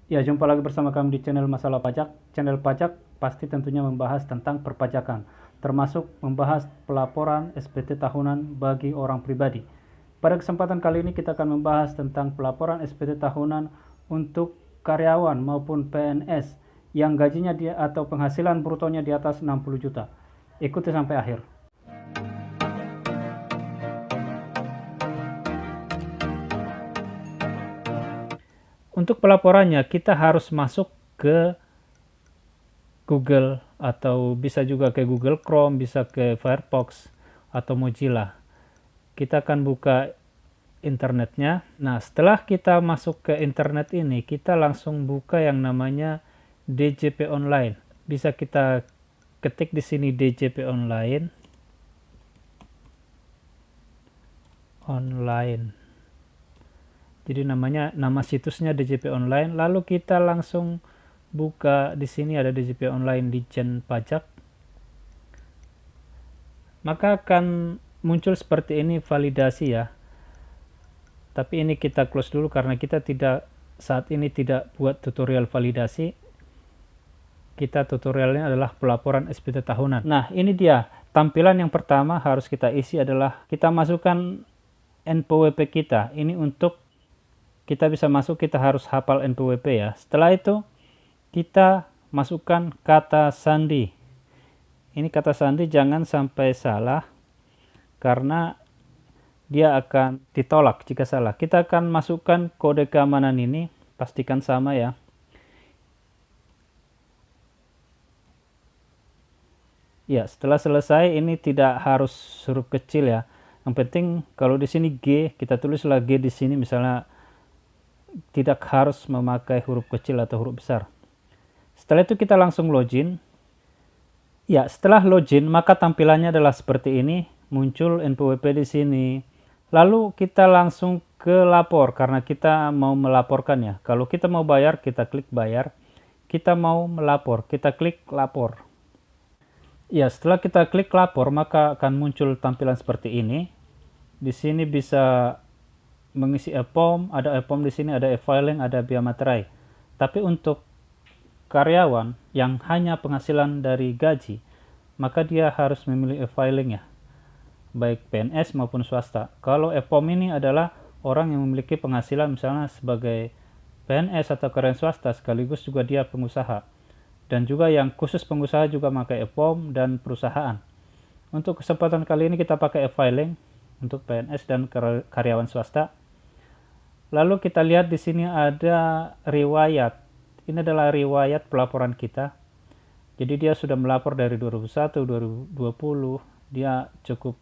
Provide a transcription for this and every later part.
Ya, jumpa lagi bersama kami di channel Masalah Pajak. Channel pajak pasti tentunya membahas tentang perpajakan, termasuk membahas pelaporan SPT tahunan bagi orang pribadi. Pada kesempatan kali ini kita akan membahas tentang pelaporan SPT tahunan untuk karyawan maupun PNS yang gajinya atau penghasilan brutonya di atas 60 juta. Ikuti sampai akhir. Untuk pelaporannya kita harus masuk ke Google atau bisa juga ke Google Chrome, bisa ke Firefox atau Mozilla. Kita akan buka internetnya. Nah, setelah kita masuk ke internet ini, kita langsung buka yang namanya DJP Online. Bisa kita ketik di sini DJP Online. Jadi nama situsnya DJP Online. Lalu kita langsung buka di sini ada DJP Online Ditjen Pajak. Maka akan muncul seperti ini validasi ya. Tapi ini kita close dulu karena kita saat ini tidak buat tutorial validasi. Kita tutorialnya adalah pelaporan SPT tahunan. Nah, ini dia. Tampilan yang pertama harus kita isi adalah kita masukkan NPWP kita. Ini untuk kita bisa masuk, kita harus hafal NPWP ya. Setelah itu kita masukkan kata sandi. Ini kata sandi jangan sampai salah karena dia akan ditolak jika salah. Kita akan masukkan kode keamanan ini, pastikan sama ya. Ya, setelah selesai ini tidak harus huruf kecil ya. Yang penting kalau di sini G, kita tulislah G di sini misalnya, tidak harus memakai huruf kecil atau huruf besar. Setelah itu kita langsung login. Ya, setelah login maka tampilannya adalah seperti ini, muncul NPWP di sini. Lalu kita langsung ke lapor karena kita mau melaporkan ya. Kalau kita mau bayar, kita klik bayar. Kita mau melapor, kita klik lapor. Ya, setelah kita klik lapor maka akan muncul tampilan seperti ini. Di sini bisa mengisi e-form, ada e-form di sini, ada e-filing, ada biaya materai. Tapi untuk karyawan yang hanya penghasilan dari gaji, maka dia harus memilih e-filing ya, baik PNS maupun swasta. Kalau e-form ini adalah orang yang memiliki penghasilan misalnya sebagai PNS atau karyawan swasta sekaligus juga dia pengusaha. Dan juga yang khusus pengusaha juga pakai e-form dan perusahaan. Untuk kesempatan kali ini kita pakai e-filing untuk PNS dan karyawan swasta. Lalu kita lihat di sini ada riwayat. Ini adalah riwayat pelaporan kita. Jadi dia sudah melapor dari 2001, 2020. Dia cukup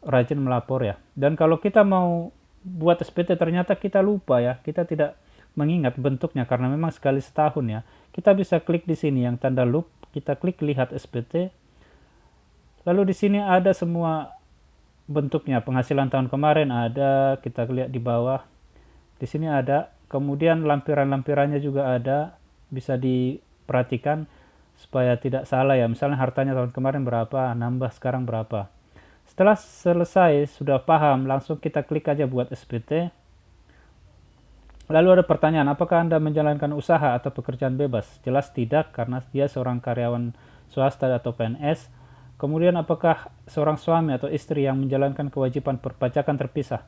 rajin melapor ya. Dan kalau kita mau buat SPT ternyata kita lupa ya. Kita tidak mengingat bentuknya karena memang sekali setahun ya. Kita bisa klik di sini yang tanda loop. Kita klik lihat SPT. Lalu di sini ada semua bentuknya, penghasilan tahun kemarin ada, kita lihat di bawah di sini ada, kemudian lampiran-lampirannya juga ada, bisa diperhatikan supaya tidak salah ya. Misalnya hartanya tahun kemarin berapa, nambah sekarang berapa. Setelah selesai sudah paham, langsung kita klik aja buat SPT. Lalu ada pertanyaan, apakah Anda menjalankan usaha atau pekerjaan bebas? Jelas tidak karena dia seorang karyawan swasta atau PNS. Kemudian apakah seorang suami atau istri yang menjalankan kewajiban perpajakan terpisah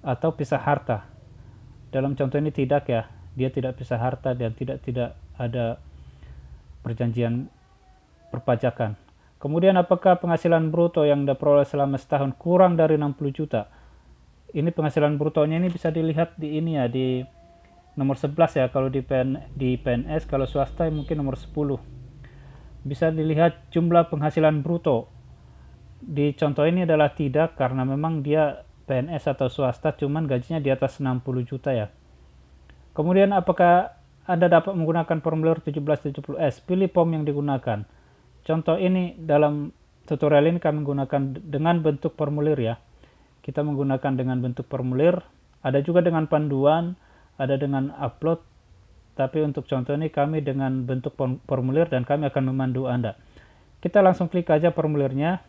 atau pisah harta? Dalam contoh ini tidak ya, dia tidak pisah harta dan tidak ada perjanjian perpajakan. Kemudian apakah penghasilan bruto yang Anda peroleh selama setahun kurang dari 60 juta? Ini penghasilan brutonya ini bisa dilihat di ini ya, di nomor 11 ya, kalau di PNS, kalau swasta mungkin nomor 10. Bisa dilihat jumlah penghasilan bruto. Di contoh ini adalah tidak karena memang dia PNS atau swasta, cuman gajinya di atas 60 juta ya. Kemudian apakah Anda dapat menggunakan formulir 1770S? Pilih form yang digunakan. Contoh ini dalam tutorial ini kami menggunakan dengan bentuk formulir ya. Kita menggunakan dengan bentuk formulir, ada juga dengan panduan, ada dengan upload. Tapi untuk contoh ini kami dengan bentuk formulir dan kami akan memandu Anda. Kita langsung klik aja formulirnya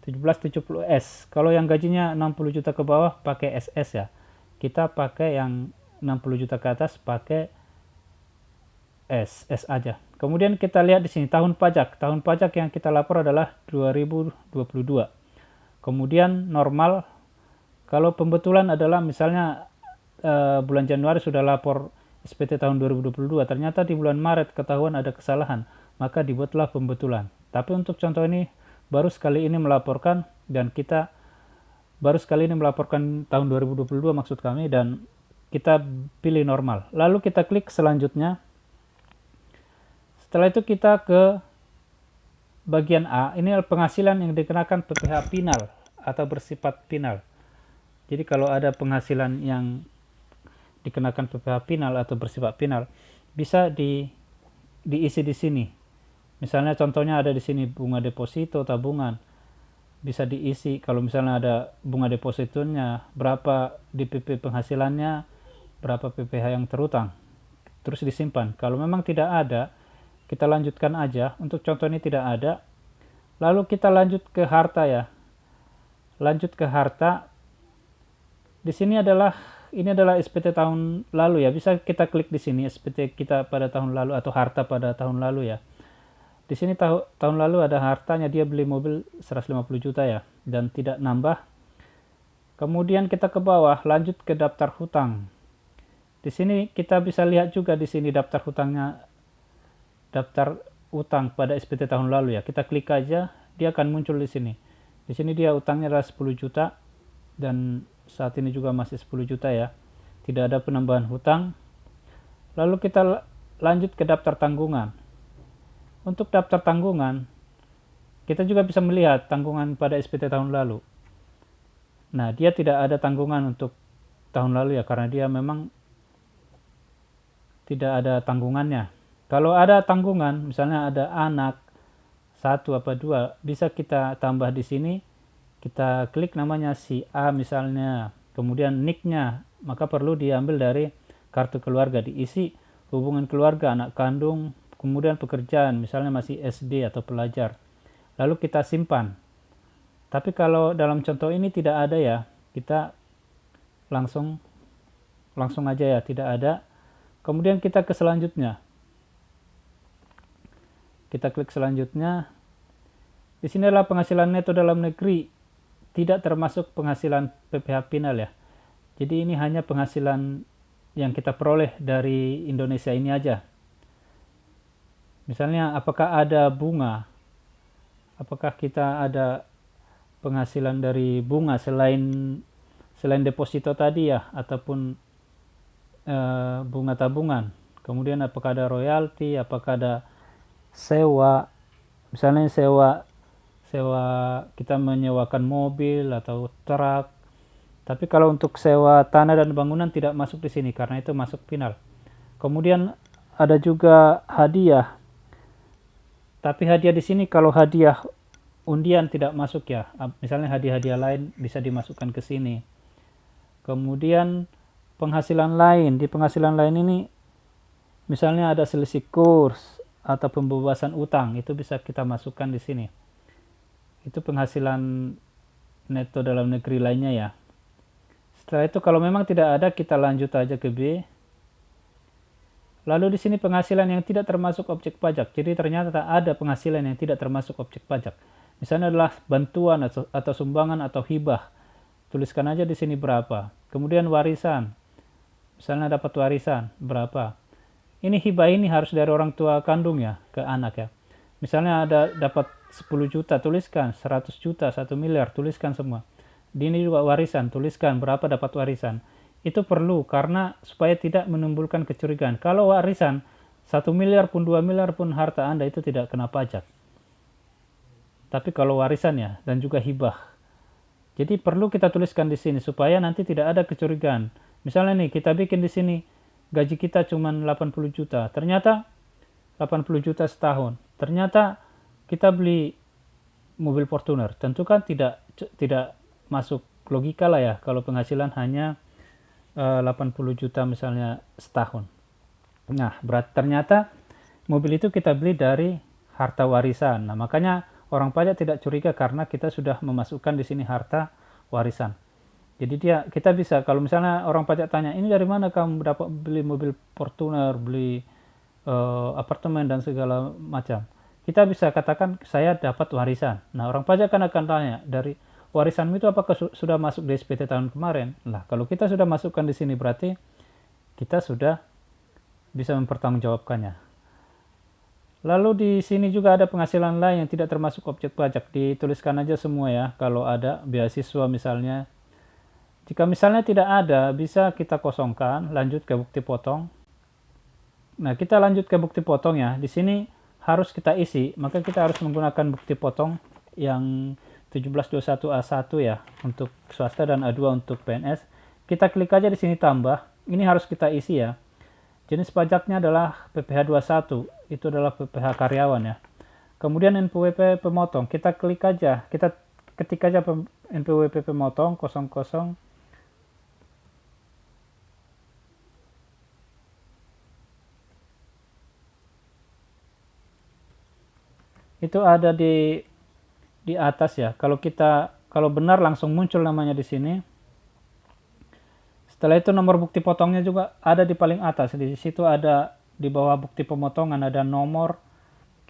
1770S. Kalau yang gajinya 60 juta ke bawah pakai SS ya. Kita pakai yang 60 juta ke atas pakai S aja. Kemudian kita lihat di sini tahun pajak. Tahun pajak yang kita lapor adalah 2022. Kemudian normal, kalau pembetulan adalah misalnya bulan Januari sudah lapor SPT tahun 2022, ternyata di bulan Maret ketahuan ada kesalahan, maka dibuatlah pembetulan. Tapi untuk contoh ini baru sekali ini melaporkan, dan kita baru sekali ini melaporkan tahun 2022 maksud kami, dan kita pilih normal. Lalu kita klik selanjutnya. Setelah itu kita ke bagian A. Ini adalah penghasilan yang dikenakan PPh final atau bersifat final. Jadi kalau ada penghasilan yang dikenakan PPh final atau bersifat final, bisa diisi di sini. Misalnya contohnya ada di sini bunga deposito, tabungan. Bisa diisi kalau misalnya ada bunga depositonya, berapa DPP penghasilannya, berapa PPh yang terutang. Terus disimpan. Kalau memang tidak ada, kita lanjutkan aja. Untuk contoh ini tidak ada. Lalu kita lanjut ke harta ya. Lanjut ke harta. Di sini ini adalah SPT tahun lalu ya. Bisa kita klik di sini SPT kita pada tahun lalu atau harta pada tahun lalu ya. Di sini tahun lalu ada hartanya, dia beli mobil 150 juta ya, dan tidak nambah. Kemudian kita ke bawah, lanjut ke daftar hutang. Di sini kita bisa lihat juga di sini daftar hutangnya, daftar utang pada SPT tahun lalu ya. Kita klik aja, dia akan muncul di sini. Di sini dia utangnya adalah 10 juta dan saat ini juga masih 10 juta ya. Tidak ada penambahan hutang. Lalu kita lanjut ke daftar tanggungan. Untuk daftar tanggungan, kita juga bisa melihat tanggungan pada SPT tahun lalu. Nah, dia tidak ada tanggungan untuk tahun lalu ya, karena dia memang tidak ada tanggungannya. Kalau ada tanggungan, misalnya ada anak, 1 apa 2, bisa kita tambah di sini. Kita klik namanya si A misalnya, kemudian nick-nya, maka perlu diambil dari kartu keluarga, diisi hubungan keluarga, anak kandung, kemudian pekerjaan, misalnya masih SD atau pelajar. Lalu kita simpan. Tapi kalau dalam contoh ini tidak ada ya, kita langsung aja ya, tidak ada. Kemudian kita ke selanjutnya. Kita klik selanjutnya. Di sini adalah penghasilan neto dalam negeri, tidak termasuk penghasilan PPh final ya. Jadi ini hanya penghasilan yang kita peroleh dari Indonesia ini aja. Misalnya apakah ada bunga, apakah kita ada penghasilan dari bunga selain deposito tadi ya, ataupun bunga tabungan. Kemudian apakah ada royalti, apakah ada sewa, misalnya sewa kita menyewakan mobil atau truk. Tapi kalau untuk sewa tanah dan bangunan tidak masuk di sini karena itu masuk final. Kemudian ada juga hadiah. Tapi hadiah di sini kalau hadiah undian tidak masuk ya. Misalnya hadiah-hadiah lain bisa dimasukkan ke sini. Kemudian penghasilan lain, di penghasilan lain ini misalnya ada selisih kurs atau pembebasan utang, itu bisa kita masukkan di sini. Itu penghasilan neto dalam negeri lainnya ya. Setelah itu kalau memang tidak ada, kita lanjut aja ke B. Lalu di sini penghasilan yang tidak termasuk objek pajak. Jadi ternyata ada penghasilan yang tidak termasuk objek pajak. Misalnya adalah bantuan atau sumbangan atau hibah. Tuliskan aja di sini berapa. Kemudian warisan. Misalnya dapat warisan berapa. Ini hibah ini harus dari orang tua kandung ya ke anak ya. Misalnya ada dapat 10 juta, tuliskan 100 juta, 1 miliar, tuliskan semua. Di ini juga warisan, tuliskan berapa dapat warisan. Itu perlu karena supaya tidak menimbulkan kecurigaan. Kalau warisan 1 miliar pun 2 miliar pun harta Anda itu tidak kena pajak. Tapi kalau warisan ya, dan juga hibah. Jadi perlu kita tuliskan di sini supaya nanti tidak ada kecurigaan. Misalnya nih kita bikin di sini gaji kita cuma 80 juta. Ternyata 80 juta setahun. Ternyata kita beli mobil Fortuner. Tentu kan tidak masuk logika lah ya kalau penghasilan hanya 80 juta misalnya setahun. Nah, berarti ternyata mobil itu kita beli dari harta warisan. Nah, makanya orang pajak tidak curiga karena kita sudah memasukkan di sini harta warisan. Jadi kita bisa kalau misalnya orang pajak tanya, "Ini dari mana kamu dapat beli mobil Fortuner, beli apartemen dan segala macam. Kita bisa katakan saya dapat warisan. Nah, orang pajak kan akan tanya, dari warisanmu itu apakah sudah masuk di SPT tahun kemarin? Nah, kalau kita sudah masukkan di sini berarti kita sudah bisa mempertanggungjawabkannya. Lalu di sini juga ada penghasilan lain yang tidak termasuk objek pajak. Dituliskan aja semua ya, kalau ada beasiswa misalnya. Jika misalnya tidak ada, bisa kita kosongkan, lanjut ke bukti potong. Nah, kita lanjut ke bukti potong ya. Di sini harus kita isi, maka kita harus menggunakan bukti potong yang 1721A1 ya untuk swasta dan A2 untuk PNS. Kita klik aja di sini tambah. Ini harus kita isi ya. Jenis pajaknya adalah PPh 21, itu adalah PPh karyawan ya. Kemudian NPWP pemotong, kita klik aja, kita ketik aja NPWP pemotong 00. Itu ada di atas ya. Kalau benar langsung muncul namanya di sini. Setelah itu nomor bukti potongnya juga ada di paling atas. Di situ ada di bawah bukti pemotongan ada nomor.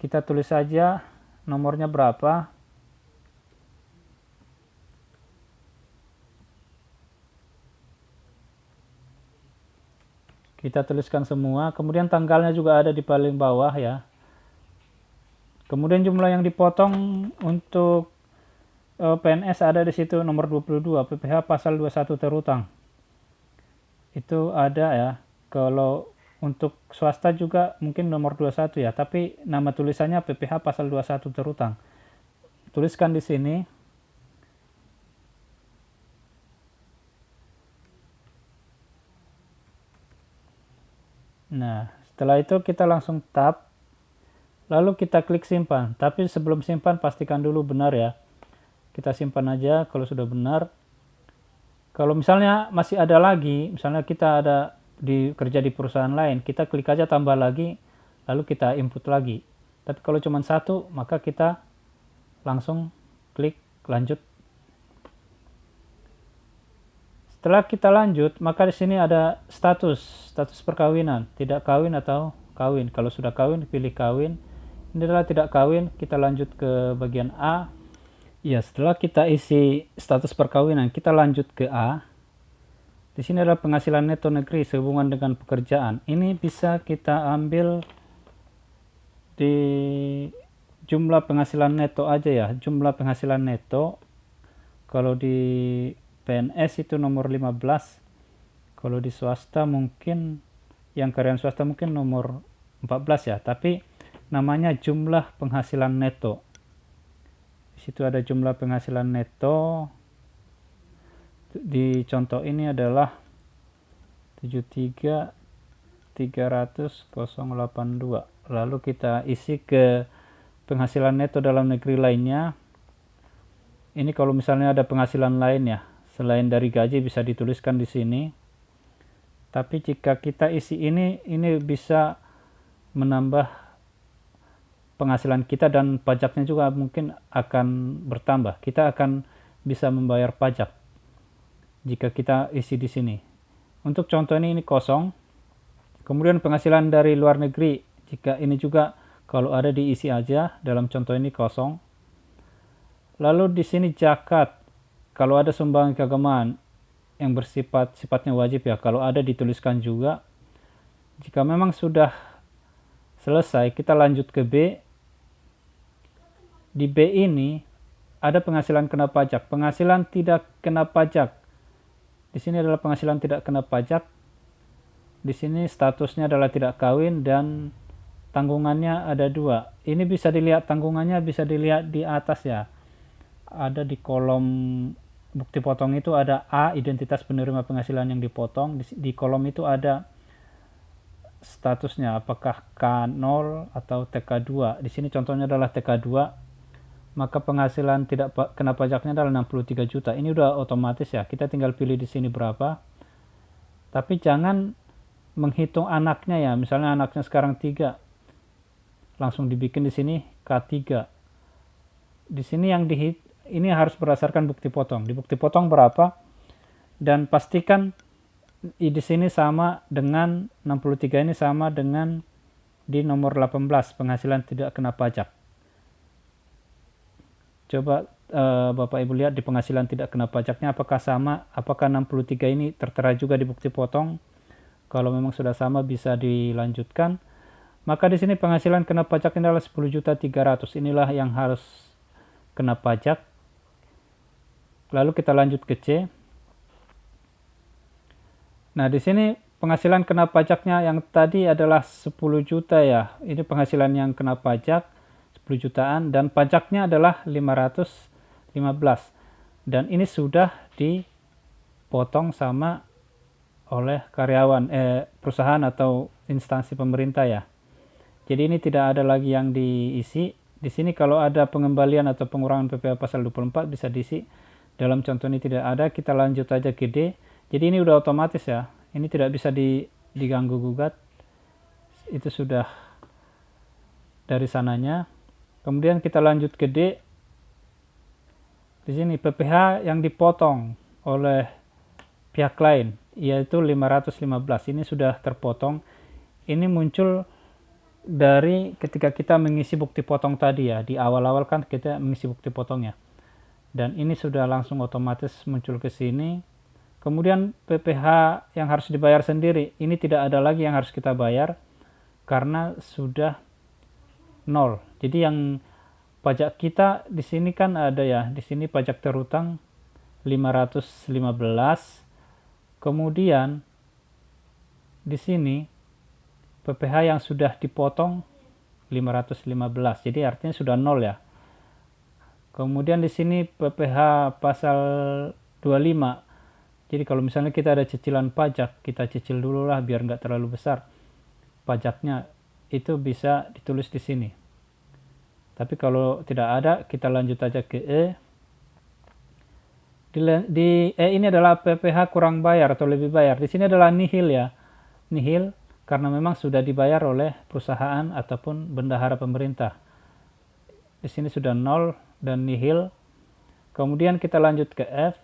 Kita tulis saja nomornya berapa. Kita tuliskan semua. Kemudian tanggalnya juga ada di paling bawah ya. Kemudian jumlah yang dipotong untuk PNS ada di situ nomor 22, PPh pasal 21 terutang. Itu ada ya. Kalau untuk swasta juga mungkin nomor 21 ya, tapi nama tulisannya PPh pasal 21 terutang. Tuliskan di sini. Nah, setelah itu kita langsung tab. Lalu kita klik simpan, tapi sebelum simpan pastikan dulu benar ya. Kita simpan aja kalau sudah benar. Kalau misalnya masih ada lagi, misalnya kita ada kerja di perusahaan lain, kita klik aja tambah lagi, lalu kita input lagi. Tapi kalau cuma satu, maka kita langsung klik lanjut. Setelah kita lanjut, maka di sini ada status perkawinan, tidak kawin atau kawin. Kalau sudah kawin, pilih kawin. Ini adalah tidak kawin, kita lanjut ke bagian A. Ya, setelah kita isi status perkawinan, kita lanjut ke A. Di sini adalah penghasilan neto negeri sehubungan dengan pekerjaan. Ini bisa kita ambil di jumlah penghasilan neto aja ya. Jumlah penghasilan neto kalau di PNS itu nomor 15. Kalau di swasta mungkin yang karyawan swasta mungkin nomor 14 ya, tapi namanya jumlah penghasilan neto. Di situ ada jumlah penghasilan neto. Di contoh ini adalah 73.300.082. Lalu kita isi ke penghasilan neto dalam negeri lainnya. Ini kalau misalnya ada penghasilan lain ya, selain dari gaji bisa dituliskan di sini. Tapi jika kita isi ini bisa menambah penghasilan kita dan pajaknya juga mungkin akan bertambah. Kita akan bisa membayar pajak jika kita isi di sini. Untuk contoh ini kosong. Kemudian penghasilan dari luar negeri, jika ini juga kalau ada diisi aja, dalam contoh ini kosong. Lalu di sini zakat, kalau ada sumbangan keagamaan yang sifatnya wajib ya, kalau ada dituliskan juga. Jika memang sudah selesai, kita lanjut ke B. Di B ini ada penghasilan kena pajak, penghasilan tidak kena pajak. Di sini adalah penghasilan tidak kena pajak. Di sini statusnya adalah tidak kawin dan tanggungannya ada 2. Ini bisa dilihat tanggungannya, bisa dilihat di atas ya. Ada di kolom bukti potong itu ada A, identitas penerima penghasilan yang dipotong. Di kolom itu ada statusnya apakah K0 atau TK2. Di sini contohnya adalah TK2. Maka penghasilan tidak kena pajaknya adalah 63 juta. Ini udah otomatis ya. Kita tinggal pilih di sini berapa. Tapi jangan menghitung anaknya ya. Misalnya anaknya sekarang 3. Langsung dibikin di sini K3. Di sini ini harus berdasarkan bukti potong. Di bukti potong berapa? Dan pastikan di sini sama dengan 63 ini sama dengan di nomor 18, penghasilan tidak kena pajak. Coba Bapak Ibu lihat di penghasilan tidak kena pajaknya apakah sama, apakah 63 ini tertera juga di bukti potong. Kalau memang sudah sama bisa dilanjutkan. Maka di sini penghasilan kena pajaknya adalah 10.300.000. Inilah yang harus kena pajak. Lalu kita lanjut ke C. Nah, di sini penghasilan kena pajaknya yang tadi adalah 10 juta ya. Ini penghasilan yang kena pajak 10 jutaan dan pajaknya adalah 515. Dan ini sudah dipotong sama oleh karyawan perusahaan atau instansi pemerintah ya. Jadi ini tidak ada lagi yang diisi. Di sini kalau ada pengembalian atau pengurangan PPh pasal 24 bisa diisi. Dalam contoh ini tidak ada, kita lanjut aja ke D. Jadi ini udah otomatis ya. Ini tidak bisa diganggu gugat. Itu sudah dari sananya. Kemudian kita lanjut ke D. Di sini PPh yang dipotong oleh pihak lain yaitu 515. Ini sudah terpotong. Ini muncul dari ketika kita mengisi bukti potong tadi ya. Di awal-awal kan kita mengisi bukti potongnya. Dan ini sudah langsung otomatis muncul ke sini. Kemudian PPh yang harus dibayar sendiri, ini tidak ada lagi yang harus kita bayar karena sudah nol. Jadi yang pajak kita di sini kan ada ya, di sini pajak terutang 515. Kemudian di sini PPh yang sudah dipotong 515. Jadi artinya sudah nol ya. Kemudian di sini PPh pasal 25. Jadi kalau misalnya kita ada cicilan pajak, kita cicil dulu lah biar nggak terlalu besar. Pajaknya itu bisa ditulis di sini. Tapi kalau tidak ada, kita lanjut aja ke E. Di E ini adalah PPh kurang bayar atau lebih bayar. Di sini adalah nihil ya. Nihil karena memang sudah dibayar oleh perusahaan ataupun bendahara pemerintah. Di sini sudah nol dan nihil. Kemudian kita lanjut ke F.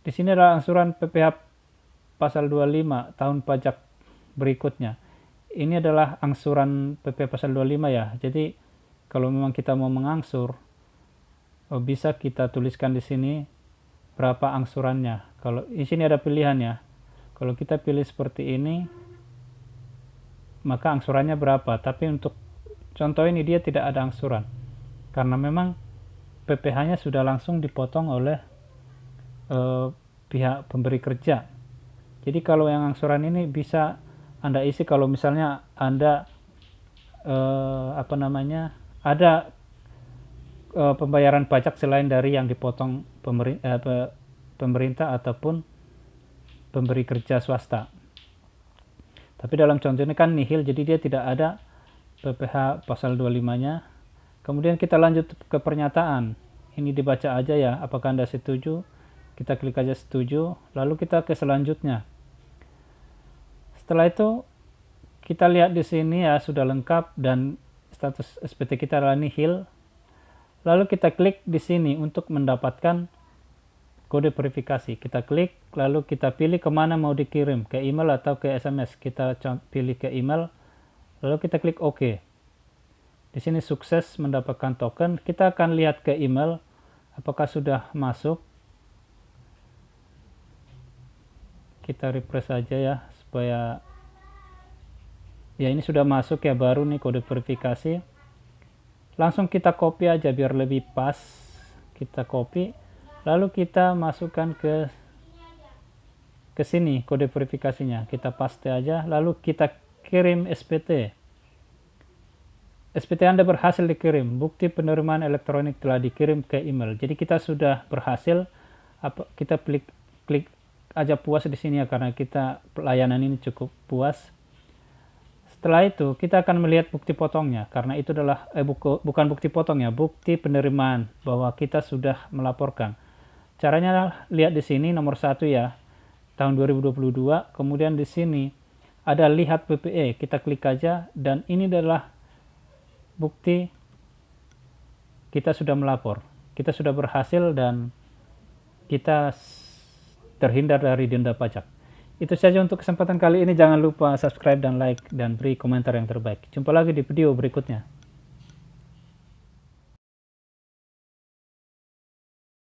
Di sini adalah angsuran PPh pasal 25 tahun pajak berikutnya. Ini adalah angsuran PPh pasal 25 ya. Jadi kalau memang kita mau mengangsur, bisa kita tuliskan di sini berapa angsurannya. Kalau di sini ada pilihan ya. Kalau kita pilih seperti ini, maka angsurannya berapa. Tapi untuk contoh ini dia tidak ada angsuran. Karena memang PPh-nya sudah langsung dipotong oleh pihak pemberi kerja. Jadi kalau yang angsuran ini bisa Anda isi kalau misalnya Anda ada pembayaran pajak selain dari yang dipotong pemerintah ataupun pemberi kerja swasta. Tapi dalam contoh ini kan nihil, jadi dia tidak ada PPh pasal 25-nya. Kemudian kita lanjut ke pernyataan. Ini dibaca aja ya, apakah Anda setuju? Kita klik aja setuju, lalu kita ke selanjutnya. Setelah itu kita lihat di sini ya sudah lengkap dan status SPT kita adalah nihil. Lalu kita klik di sini untuk mendapatkan kode verifikasi. Kita klik, lalu kita pilih kemana mau dikirim, ke email atau ke SMS. Kita pilih ke email, lalu kita klik OK. Di sini sukses mendapatkan token. Kita akan lihat ke email, apakah sudah masuk. Kita refresh saja ya, supaya ya ini sudah masuk ya, baru nih kode verifikasi. Langsung kita copy aja biar lebih pas. Kita copy, lalu kita masukkan ke sini kode verifikasinya. Kita paste aja, lalu kita kirim SPT. SPT Anda berhasil dikirim. Bukti penerimaan elektronik telah dikirim ke email. Jadi kita sudah berhasil. Kita klik aja puas di sini ya, karena kita pelayanan ini cukup puas. Setelah itu kita akan melihat bukti potongnya, karena itu adalah bukan bukti potong ya, bukti penerimaan bahwa kita sudah melaporkan. Caranya lihat di sini nomor 1 ya, tahun 2022. Kemudian di sini ada lihat PPE, kita klik aja dan ini adalah bukti kita sudah melapor. Kita sudah berhasil dan kita terhindar dari denda pajak. Itu saja untuk kesempatan kali ini. Jangan lupa subscribe dan like dan beri komentar yang terbaik. Jumpa lagi di video berikutnya.